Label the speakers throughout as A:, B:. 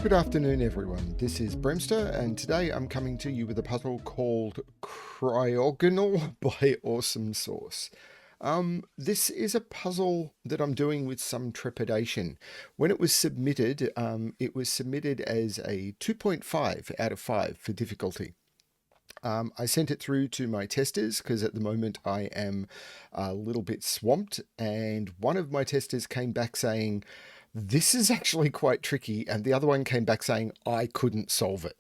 A: Good afternoon, everyone. This is Bremster, and today I'm coming to you with a puzzle called Cryogonal by Awesomesauce. This is a puzzle that I'm doing with some trepidation. When it was submitted as a 2.5 out of 5 for difficulty. I sent it through to my testers because at the moment I am a little bit swamped, and one of my testers came back saying, "This is actually quite tricky," and the other one came back saying, "I couldn't solve it."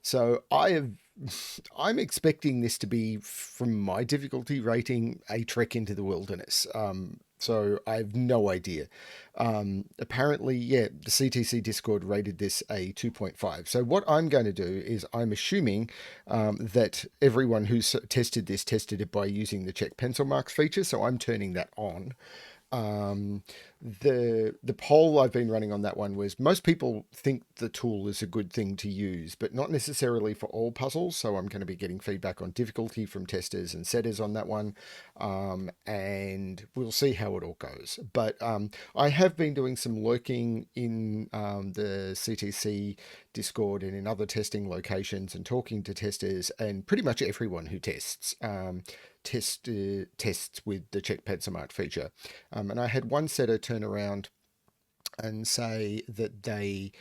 A: So I'm expecting this to be, from my difficulty rating, a trek into the wilderness. So I have no idea. Apparently, yeah, the CTC Discord rated this a 2.5. So what I'm going to do is I'm assuming that everyone who's tested this tested it by using the check pencil marks feature. So I'm turning that on. Um, the poll I've been running on that one was most people think the tool is a good thing to use, but not necessarily for all puzzles. So I'm going to be getting feedback on difficulty from testers and setters on that one, and we'll see how it all goes. But I have been doing some lurking in the CTC Discord and in other testing locations and talking to testers and pretty much everyone who tests. Tests with the check pencil mark feature. And I had one setter turn around and say that they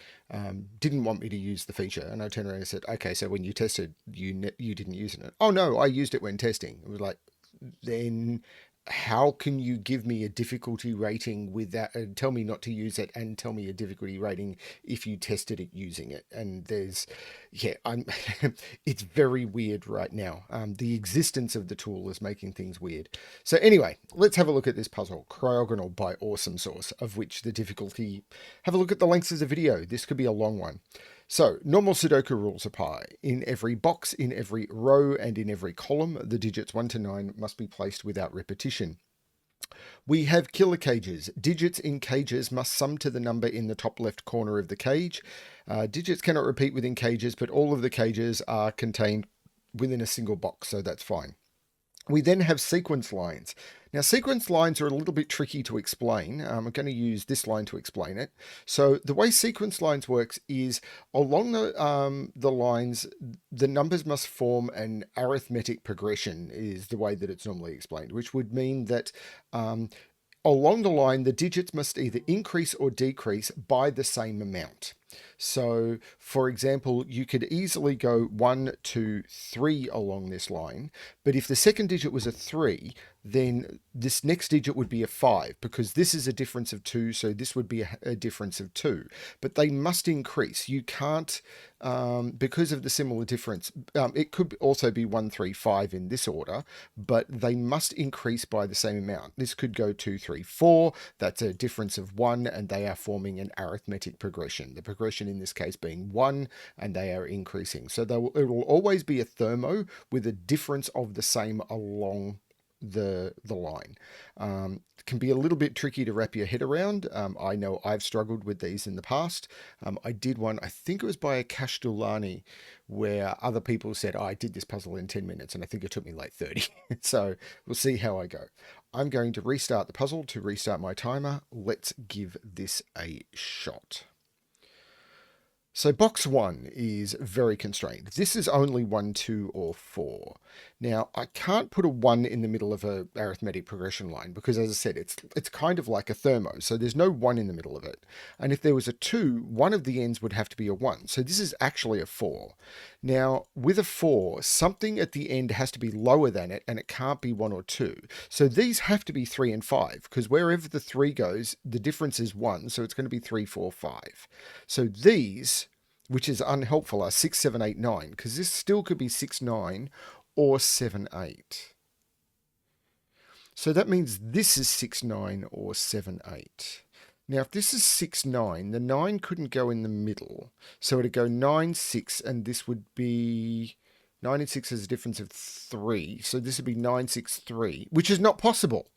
A: didn't want me to use the feature. And I turned around and said, "Okay, so when you tested, you didn't use it." "Oh, no, I used it when testing." It was like, then how can you give me a difficulty rating with that and tell me not to use it and tell me a difficulty rating if you tested it using it? And I'm it's very weird right now. The existence of the tool is making things weird. So anyway, let's have a look at this puzzle, Cryogonal by Awesomesauce, of which the difficulty, have a look at the lengths of the video. This could be a long one. So, normal Sudoku rules apply. In every box, in every row, and in every column, the digits 1 to 9 must be placed without repetition. We have killer cages. Digits in cages must sum to the number in the top left corner of the cage. Digits cannot repeat within cages, but all of the cages are contained within a single box, so that's fine. We then have sequence lines. Now, sequence lines are a little bit tricky to explain. I'm going to use this line to explain it. So the way sequence lines works is along the lines, the numbers must form an arithmetic progression is the way that it's normally explained, which would mean that along the line, the digits must either increase or decrease by the same amount. So, for example, you could easily go 1, 2, 3 along this line, but if the second digit was a 3, then this next digit would be a 5, because this is a difference of 2, so this would be a difference of 2. But they must increase. You can't, because of the similar difference, it could also be 1, 3, 5 in this order, but they must increase by the same amount. This could go 2, 3, 4, that's a difference of 1, and they are forming an arithmetic progression. The progression in this case being 1, and they are increasing. So it will always be a thermo with a difference of the same along the line. It can be a little bit tricky to wrap your head around. I know I've struggled with these in the past. I did one, I think it was by a Kashdulani, where other people said, "Oh, I did this puzzle in 10 minutes, and I think it took me like 30. So we'll see how I go. I'm going to restart the puzzle to restart my timer. Let's give this a shot. So box 1 is very constrained. This is only 1, 2, or 4. Now, I can't put a 1 in the middle of a arithmetic progression line because, as I said, it's kind of like a thermo, so there's no 1 in the middle of it. And if there was a 2, one of the ends would have to be a 1. So this is actually a 4. Now, with a 4, something at the end has to be lower than it, and it can't be 1 or 2. So these have to be 3 and 5, because wherever the 3 goes, the difference is 1, so it's going to be 3, 4, 5. So these, which is unhelpful, are 6, 7, 8, 9, because this still could be 6, 9 or 7, 8. So that means this is 6, 9 or 7, 8. Now, if this is 6, 9, the 9 couldn't go in the middle. So it'd go 9, 6, and this would be 9 and 6 has a difference of 3. So this would be 9, 6, 3, which is not possible.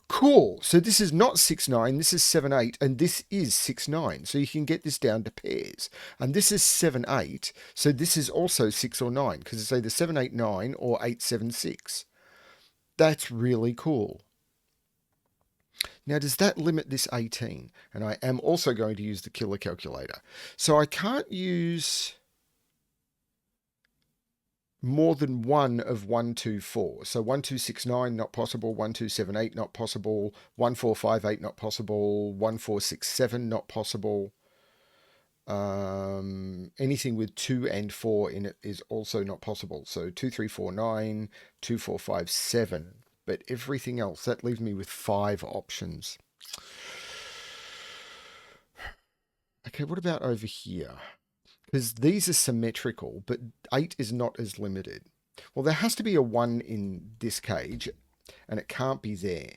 A: Cool. So this is not 6, 9, this is 7, 8, and this is 6, 9. So you can get this down to pairs. And this is 7, 8, so this is also 6 or 9, because it's either 7, 8, 9 or 8, 7, 6. That's really cool. Now, does that limit this 18? And I am also going to use the killer calculator. So I can't use more than one of 124. So 1269 not possible, 1278 not possible, 1458 not possible, 1467 not possible. Anything with 2 and 4 in it is also not possible. So 2349, 2457. But everything else, that leaves me with 5 options. Okay, what about over here? Because these are symmetrical, but 8 is not as limited. Well, there has to be a 1 in this cage, and it can't be there.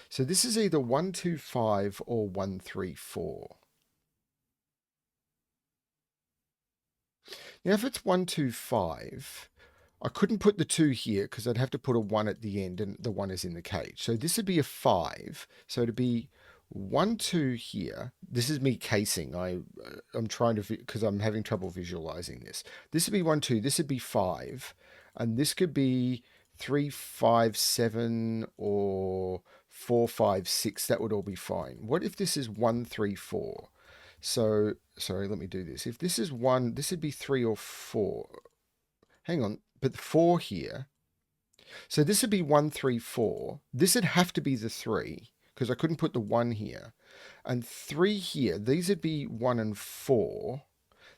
A: So this is either 125 or 134. Now, if it's 125, I couldn't put the 2 here because I'd have to put a 1 at the end, and the 1 is in the cage. So this would be a 5. So it'd be 1, 2 here. This is me casing. I'm trying to, because I'm having trouble visualizing this. This would be 1, 2. This would be 5. And this could be 3, 5, 7, or 4, 5, 6. That would all be fine. What if this is 1, 3, 4? So, sorry, let me do this. If this is 1, this would be 3 or 4. Hang on, but 4 here. So this would be 1, 3, 4. This would have to be the 3, because I couldn't put the 1 here. And 3 here, these would be 1 and 4.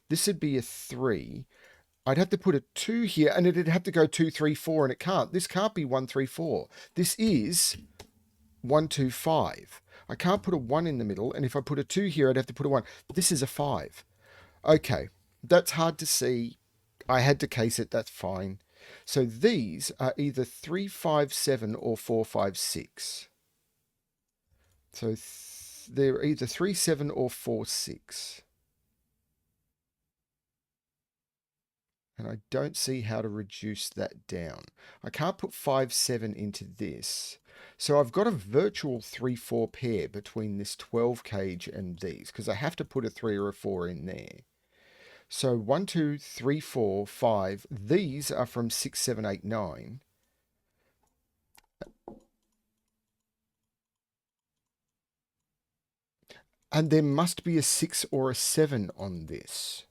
A: This would be a 3. I'd have to put a 2 here, and it'd have to go 2, 3, 4, and it can't. This can't be 1, 3, 4. This is 1, 2, 5. I can't put a 1 in the middle, and if I put a 2 here, I'd have to put a 1. This is a 5. Okay, that's hard to see. I had to case it, that's fine. So these are either 3, 5, 7 or 4, 5, 6. So they're either 3, 7 or 4, 6. And I don't see how to reduce that down. I can't put 5, 7 into this. So I've got a virtual 3, 4 pair between this 12 cage and these, because I have to put a 3 or a 4 in there. So 1, 2, 3, 4, 5. These are from 6, 7, 8, 9. And there must be a 6 or a 7 on this.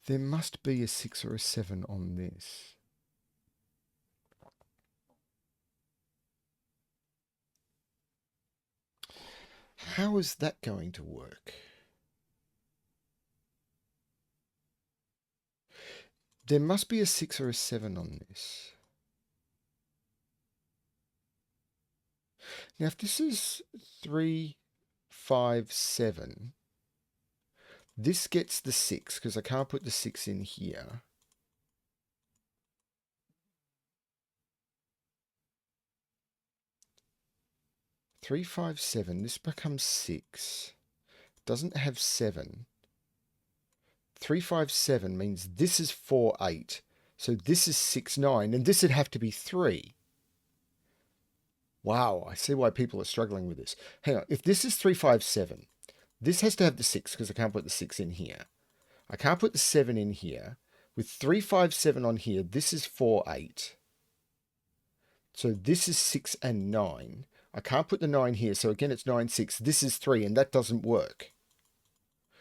A: There must be a 6 or a 7 on this. How is that going to work? There must be a 6 or a 7 on this. Now, if this is 3, 5, 7, this gets the 6 because I can't put the 6 in here. Three, 5, 7. This becomes 6. Doesn't have 7. 3, 5, 7 means this is 4, 8. So this is 6, 9. And this would have to be 3. Wow, I see why people are struggling with this. Hang on. If this is 3, 5, 7, this has to have the 6 because I can't put the 6 in here. I can't put the 7 in here. With 3, 5, 7 on here, this is 4, 8. So this is 6 and 9. I can't put the 9 here, so again it's 9, 6. This is 3, and that doesn't work.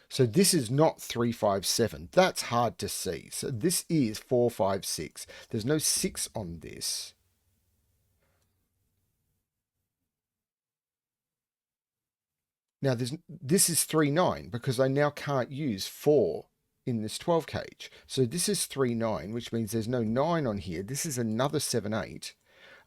A: So this is not 3, 5, 7. That's hard to see. So this is 4, 5, 6. There's no 6 on this. Now this is 3, 9 because I now can't use 4 in this 12 cage. So this is 3, 9, which means there's no 9 on here. This is another 7, 8.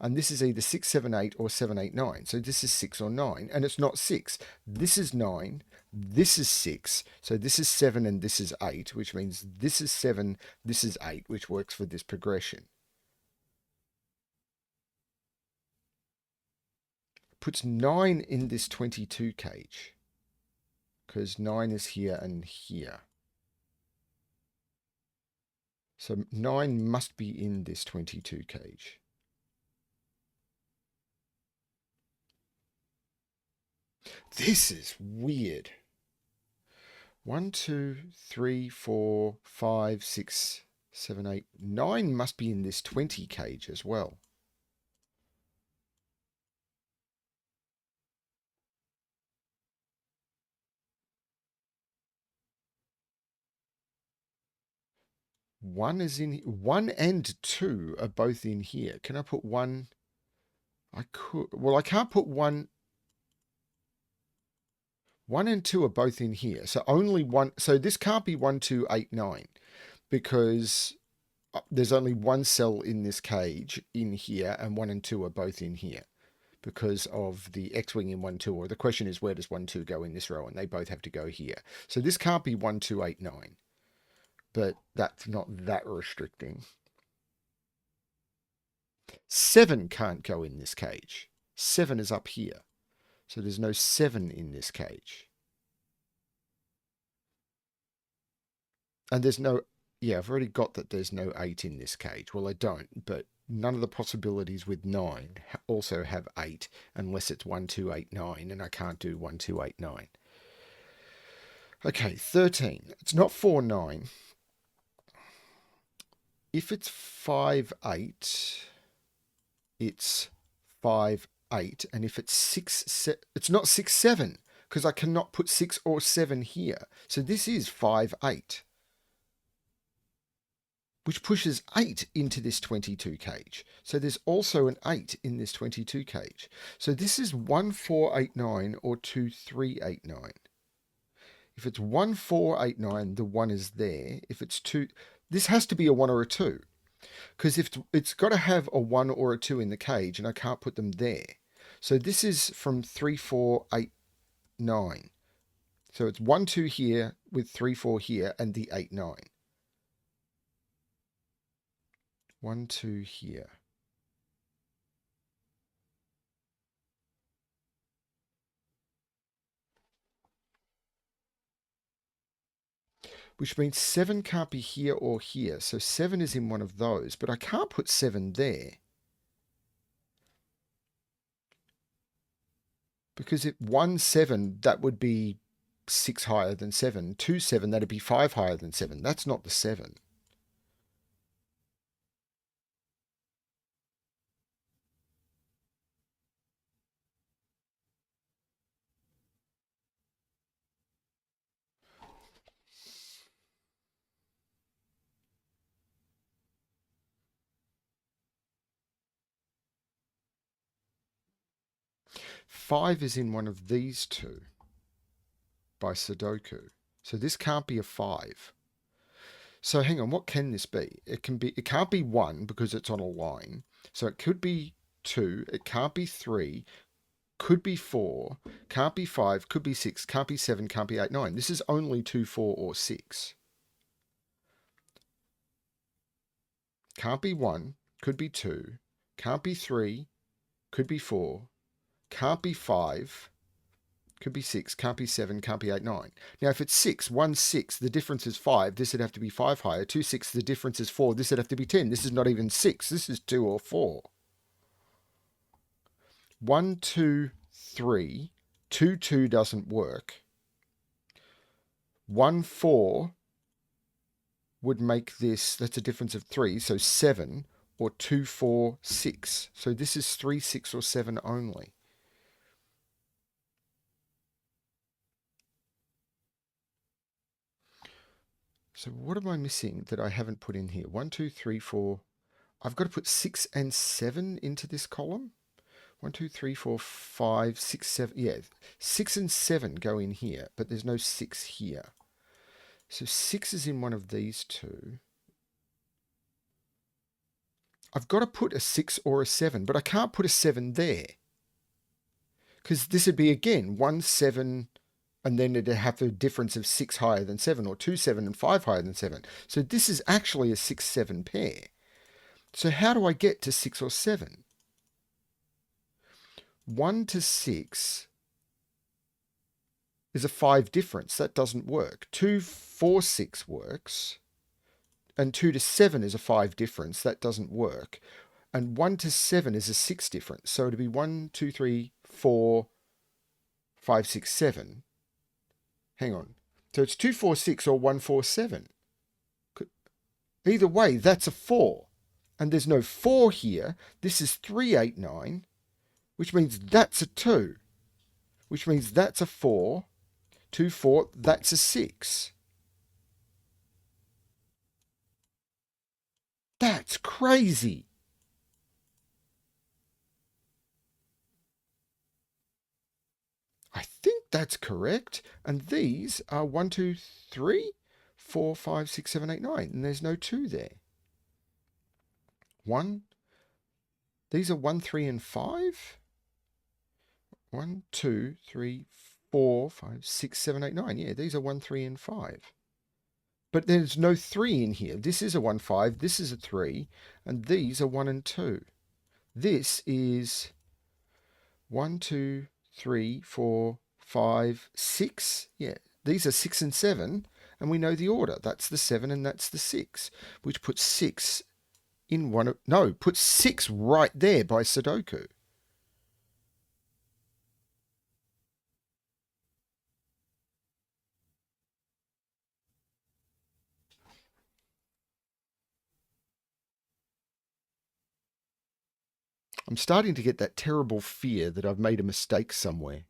A: And this is either 6, 7, 8 or 7, 8, 9. So this is 6 or 9. And it's not 6. This is 9. This is 6. So this is 7 and this is 8, which means this is 7, this is 8, which works for this progression. Puts 9 in this 22 cage. Because 9 is here and here. So 9 must be in this 22 cage. This is weird. 1, 2, 3, 4, 5, 6, 7, 8, 9 must be in this 20 cage as well. One is in, 1 and 2 are both in here. Can I put 1? I could, well, I can't put 1. 1 and 2 are both in here. So only one, so this can't be 1, 2, 8, 9 because there's only one cell in this cage in here, and 1 and 2 are both in here because of the X-wing in 1, 2. Or the question is, where does 1, 2 go in this row? And they both have to go here. So this can't be 1, 2, 8, 9. But that's not that restricting. 7 can't go in this cage. 7 is up here. So there's no 7 in this cage. And there's no, yeah, I've already got that there's no 8 in this cage. Well, I don't, but none of the possibilities with 9 also have 8 unless it's 1, 2, 8, 9, and I can't do 1, 2, 8, 9. Okay, 13. It's not 4, 9. If it's 5, 8, it's 5, 8. And if it's 6, it's not 6, 7 because I cannot put 6 or 7 here. So this is 5, 8. Which pushes 8 into this 22 cage. So there's also an 8 in this 22 cage. So this is 1, 4, 8, 9 or 2, 3, 8, 9. If it's 1, 4, 8, 9, the 1 is there. If it's 2, this has to be a 1 or a 2. Because if it's got to have a 1 or a 2 in the cage, and I can't put them there. So this is from 3, 4, 8, 9. So it's 1, 2 here with 3, 4 here and the 8, 9. 1, 2 here. Which means 7 can't be here or here. So 7 is in one of those, but I can't put 7 there. Because if 1, 7, that would be 6 higher than 7. 2, 7, that'd be 5 higher than 7. That's not the 7. Five is in one of these two by Sudoku. So this can't be a 5. So hang on, what can this be? It can't be 1 because it's on a line. So it could be 2, it can't be 3, could be 4, can't be 5, could be 6, can't be 7, can't be 8, 9. This is only 2, 4, or 6. Can't be 1, could be 2, can't be 3, could be 4, can't be 5, could be 6, can't be 7, can't be 8, 9. Now, if it's 6, 1, 6, the difference is 5. This would have to be 5 higher. 2, 6, the difference is 4. This would have to be 10. This is not even 6. This is 2 or 4. 1, 2, 3. 2, 2 doesn't work. 1, 4 would make this, that's a difference of 3, so 7, or 2, 4, 6. So this is 3, 6, or 7 only. So what am I missing that I haven't put in here? 1, 2, 3, 4. I've got to put 6 and 7 into this column. 1, 2, 3, 4, 5, 6, 7. Yeah, 6 and 7 go in here, but there's no 6 here. So 6 is in one of these two. I've got to put a 6 or a 7, but I can't put a 7 there. Because this would be, again, 1, 7, and then it'd have a difference of 6 higher than 7, or 2, 7, and 5 higher than 7. So this is actually a 6, 7 pair. So how do I get to 6 or 7? 1 to 6 is a 5 difference. That doesn't work. 2, 4, 6 works. And 2 to 7 is a 5 difference. That doesn't work. And 1 to 7 is a 6 difference. So it'd be 1, 2, 3, 4, 5, 6, 7. Hang on. So it's 2, 4, 6 or 1, 4, 7. Either way, that's a 4. And there's no 4 here. This is 389, which means that's a 2, which means that's a 4. 2, 4, that's a 6. That's crazy. I think that's correct. And these are 1, 2, 3, 4, 5, 6, 7, 8, 9. And there's no 2 there. 1. These are 1, 3, and 5. 1, 2, 3, 4, 5, 6, 7, 8, 9. Yeah, these are 1, 3, and 5. But there's no 3 in here. This is a 1, 5. This is a 3. And these are 1 and 2. This is 1, 2, 3, 4, 5, 6. Yeah, these are 6 and 7. And we know the order. That's the 7 and that's the 6. Which puts 6 in one of... No, puts 6 right there by Sudoku. I'm starting to get that terrible fear that I've made a mistake somewhere.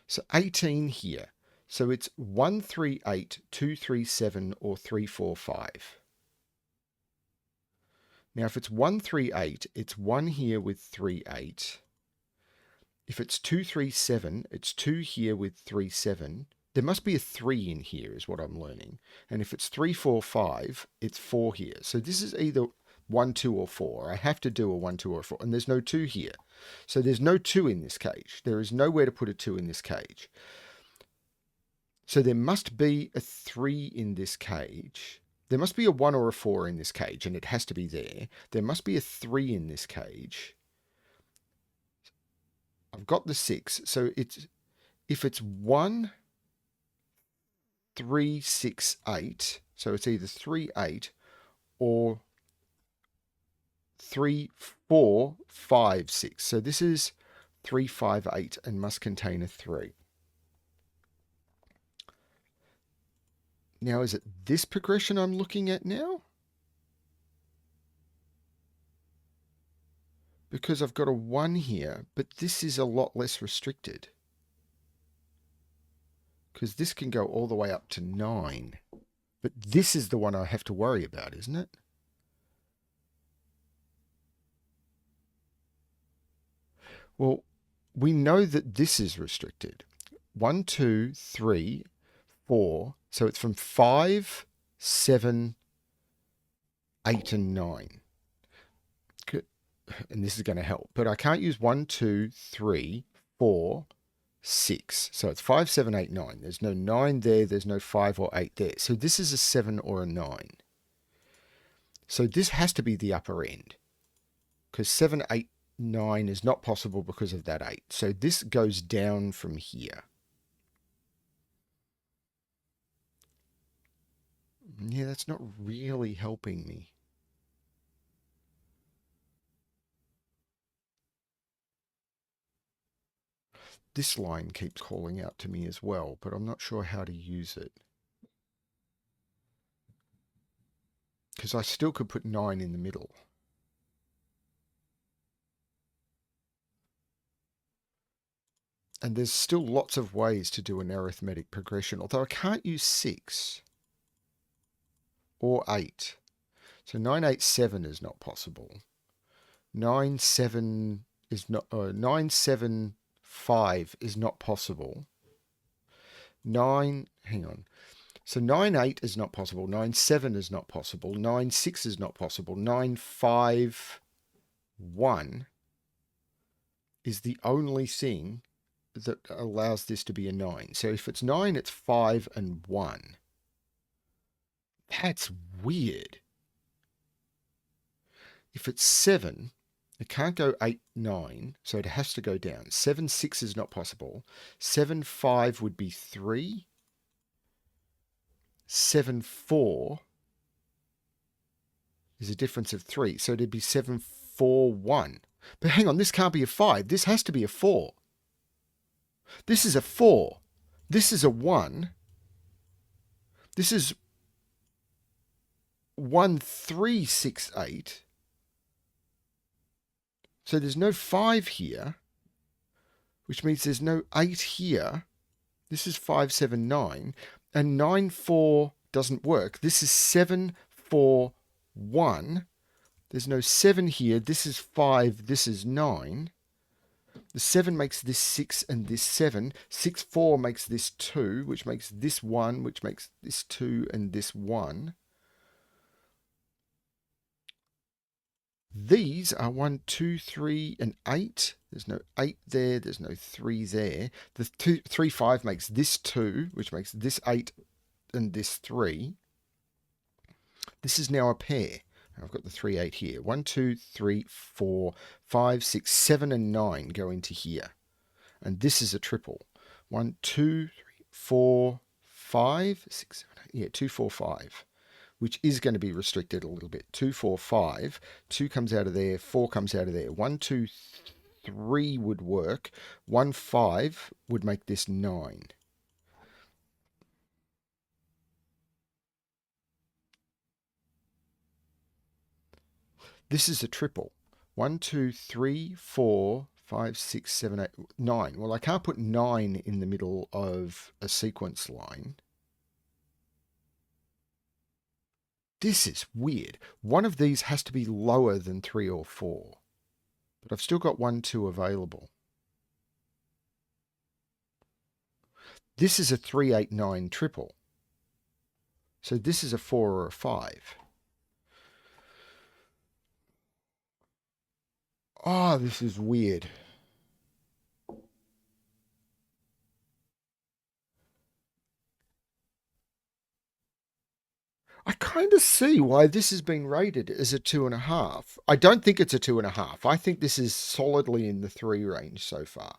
A: So 18 here. So it's 138, 237, or 345. Now, if it's 138, it's 1 here with 38. If it's 237, it's 2 here with 37. There must be a 3 in here, is what I'm learning. And if it's 345, it's 4 here. So this is either 1, 2, or 4. I have to do a 1, 2, or 4. And there's no 2 here. So there's no 2 in this cage. There is nowhere to put a 2 in this cage. So there must be a 3 in this cage. There must be a 1 or a 4 in this cage, and it has to be there. There must be a 3 in this cage. I've got the 6. So it's if it's 1, 3, 6, 8. So it's either 3, 8 or 3, 4, 5, 6. So this is 3, 5, 8 and must contain a 3. Now, is it this progression I'm looking at now? Because I've got a 1 here, but this is a lot less restricted. Because this can go all the way up to 9. But this is the one I have to worry about, isn't it? Well, we know that this is restricted. 1, 2, 3, 4. So it's from 5, 7, 8, and 9. And this is going to help. But I can't use 1, 2, 3, 4, 6. So it's 5, 7, 8, 9. There's no 9 there. There's no 5 or 8 there. So this is a 7 or a 9. So this has to be the upper end. Because 7, 8, 9 is not possible because of that 8. So this goes down from here. Yeah, that's not really helping me. This line keeps calling out to me as well, but I'm not sure how to use it. Because I still could put 9 in the middle. And there's still lots of ways to do an arithmetic progression, although I can't use 6 or 8. So 987 is not possible. 97 is not 975 is not possible. 9 hang on. So 98 is not possible. 97 is not possible. 96 is not possible. 951 is the only thing that allows this to be a 9. So if it's 9, it's 5 and 1. That's weird. If it's 7, it can't go 8, 9, so it has to go down. 7, 6 is not possible. 7, 5 would be 3. 7, 4 is a difference of 3. So it'd be 7, 4, 1. But hang on, this can't be a 5. This has to be a 4. This is a 4. This is a 1. This is 1, 3, 6, 8. So there's no 5 here, which means there's no 8 here. This is 5, 7, 9. And 9, 4 doesn't work. This is 7, 4, 1. There's no 7 here. This is 5. This is 9. The 7 makes this 6 and this 7. 6, 4 makes this 2, which makes this 1, which makes this 2 and this 1. These are 1, 2, 3, and 8. There's no 8 there. There's no 3 there. The 2, 3, 5 makes this 2, which makes this 8 and this 3. This is now a pair. I've got the 3, 8 here. 1, 2, 3, 4, 5, 6, 7, and 9 go into here. And this is a triple. 1, 2, 3, 4, 5, 6, 7, 8. Yeah, 2, 4, 5. Which is going to be restricted a little bit. 2, 4, 5. 2 comes out of there. 4 comes out of there. 1, 2, 3 would work. 1, 5 would make this 9. This is a triple. 1, 2, 3, 4, 5, 6, 7, 8, 9. Well, I can't put 9 in the middle of a sequence line. This is weird. One of these has to be lower than 3 or 4. But I've still got 1, 2 available. This is a 3, 8, 9 triple. So this is a 4 or a 5. Oh, this is weird. I kind of see why this has been rated as a 2.5. I don't think it's a 2.5. I think this is solidly in the 3 range so far.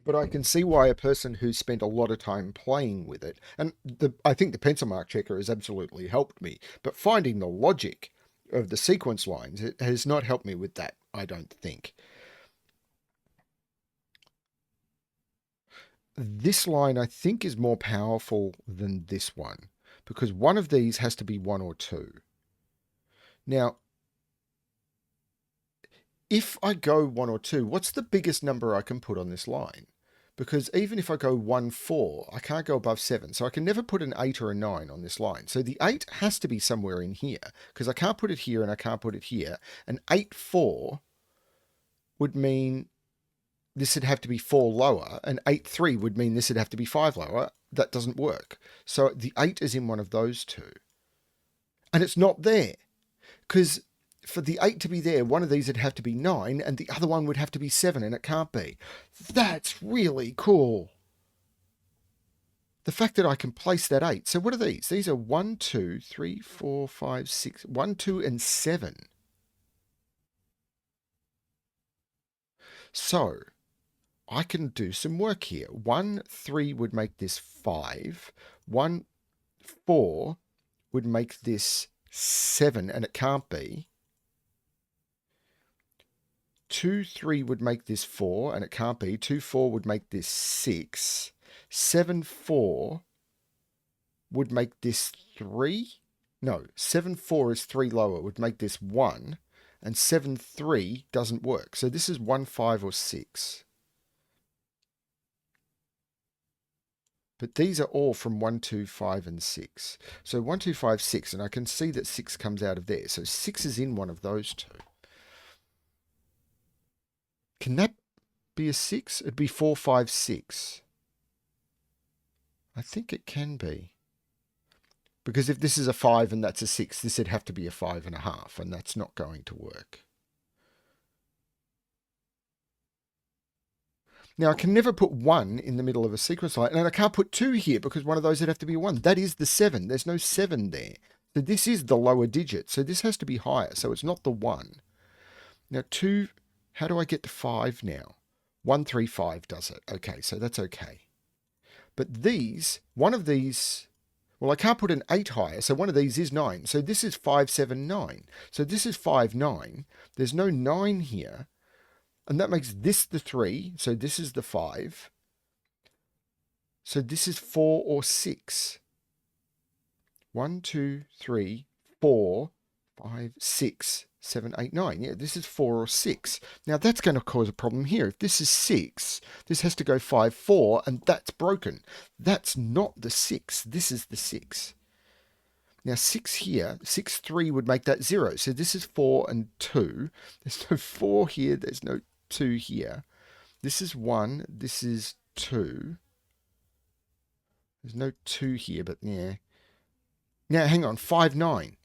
A: But I can see why a person who's spent a lot of time playing with it, and I think the pencil mark checker has absolutely helped me, but finding the logic of the sequence lines, it has not helped me with that, I don't think. This line, I think, is more powerful than this one, because one of these has to be 1 or 2. Now, if I go 1 or 2, what's the biggest number I can put on this line? Because even if I go 1, 4, I can't go above 7. So I can never put an 8 or a 9 on this line. So the 8 has to be somewhere in here, because I can't put it here and I can't put it here. An 8, 4 would mean this would have to be 4 lower. An 8, 3 would mean this would have to be 5 lower. That doesn't work. So the 8 is in one of those two. And it's not there, because for the 8 to be there, one of these would have to be 9, and the other one would have to be 7, and it can't be. That's really cool. The fact that I can place that 8. So what are these? These are 1, 2, 3, 4, 5, 6, 1, 2, and 7. So I can do some work here. 1, 3 would make this 5. 1, 4 would make this 7, and it can't be. 2, 3 would make this 4, and it can't be. 2, 4 would make this 6. 7, 4 would make this 3. No, 7, 4 is 3 lower, would make this 1. And 7, 3 doesn't work. So this is 1, 5, or 6. But these are all from 1, 2, 5, and 6. So 1, 2, 5, 6, and I can see that 6 comes out of there. So 6 is in one of those two. Can that be a 6? It'd be 4, 5, 6. I think it can be. Because if this is a 5 and that's a 6, this would have to be a 5.5, and that's not going to work. Now, I can never put 1 in the middle of a sequence line, and I can't put 2 here because one of those would have to be 1. That is the 7. There's no 7 there. So this is the lower digit. So this has to be higher. So it's not the 1. Now, 2, how do I get to 5 now? 1, 3, 5 does it. Okay, so that's okay. But these, one of these, well, I can't put an 8 higher, so one of these is 9. So this is 5, 7, 9. So this is 5, 9. There's no 9 here. And that makes this the 3, so this is the 5. So this is 4 or 6. 1, 2, 3, 4, 5, 6, 7, 8, 9. Yeah, this is 4 or 6. Now that's going to cause a problem here. If this is 6, this has to go 5, 4, and that's broken. That's not the 6. This is the 6. Now 6 here, 6, 3 would make that 0. So this is 4 and 2. There's no 4 here. There's no 2 here. This is 1. This is 2. There's no 2 here, but yeah. Now, hang on, 5, 9.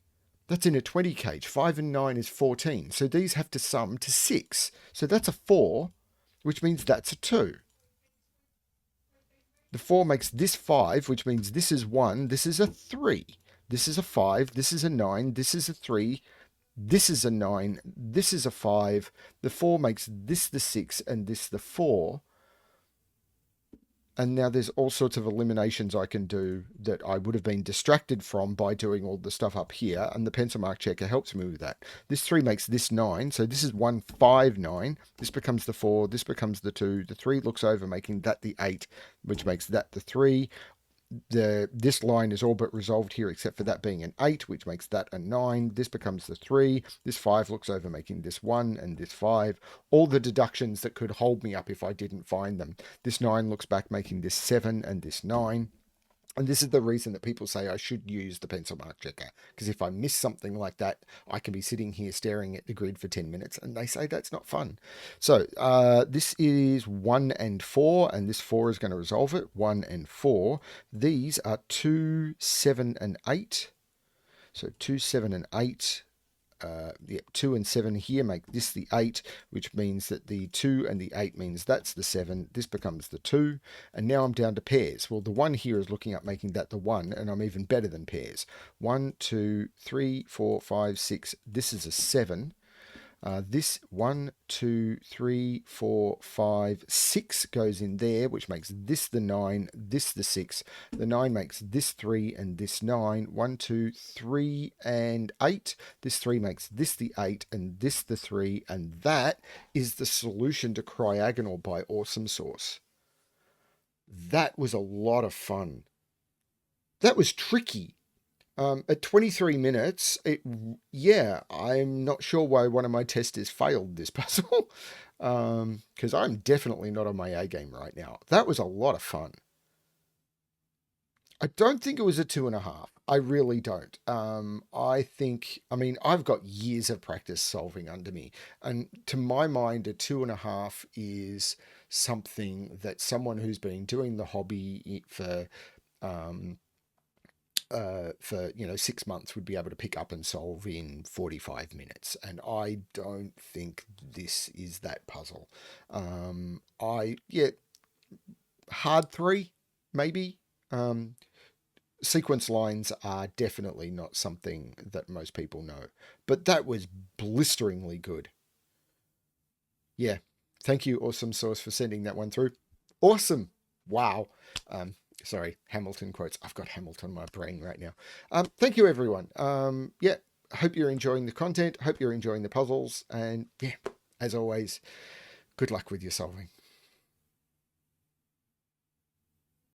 A: That's in a 20 cage. 5 and 9 is 14. So these have to sum to 6. So that's a 4, which means that's a 2. The 4 makes this 5, which means this is 1. This is a 3. This is a 5. This is a 9. This is a 3. This is a 9. This is a 5. The 4 makes this the 6 and this the 4. And now there's all sorts of eliminations I can do that I would have been distracted from by doing all the stuff up here. And the pencil mark checker helps me with that. This 3 makes this 9. So this is 1, 5, 9. This becomes the 4. This becomes the 2. The 3 looks over, making that the 8, which makes that the 3. This line is all but resolved here, except for that being an 8, which makes that a 9. This becomes the 3. This 5 looks over, making this 1 and this 5. All the deductions that could hold me up if I didn't find them. This 9 looks back, making this 7 and this 9. And this is the reason that people say I should use the pencil mark checker. Because if I miss something like that, I can be sitting here staring at the grid for 10 minutes. And they say that's not fun. So this is 1 and 4. And this 4 is going to resolve it. 1 and 4. These are 2, 7 and 8. So 2, 7 and 8. 2 and 7 here make this the 8, which means that the 2 and the 8 means that's the 7. This becomes the 2. And now I'm down to pairs. Well, the 1 here is looking up, making that the 1, and I'm even better than pairs. 1, 2, 3, 4, 5, 6. This is a 7. This 1, 2, 3, 4, 5, 6 goes in there, which makes this the 9, this the 6. The 9 makes this 3 and this 9. 1, 2, 3, and 8. This 3 makes this the 8 and this the 3. And that is the solution to Cryogonal by Awesomesauce. That was a lot of fun. That was tricky. At 23 minutes, I'm not sure why one of my testers failed this puzzle, because I'm definitely not on my A game right now. That was a lot of fun. I don't think it was a 2.5. I really don't. I've got years of practice solving under me, and to my mind, a 2.5 is something that someone who's been doing the hobby for 6 months would be able to pick up and solve in 45 minutes. And I don't think this is that puzzle. Hard 3, maybe. Sequence lines are definitely not something that most people know. But that was blisteringly good. Yeah. Thank you, Awesomesauce, for sending that one through. Awesome. Wow. Sorry, Hamilton quotes. I've got Hamilton in my brain right now. Thank you, everyone. Hope you're enjoying the content. Hope you're enjoying the puzzles. And yeah, as always, good luck with your solving.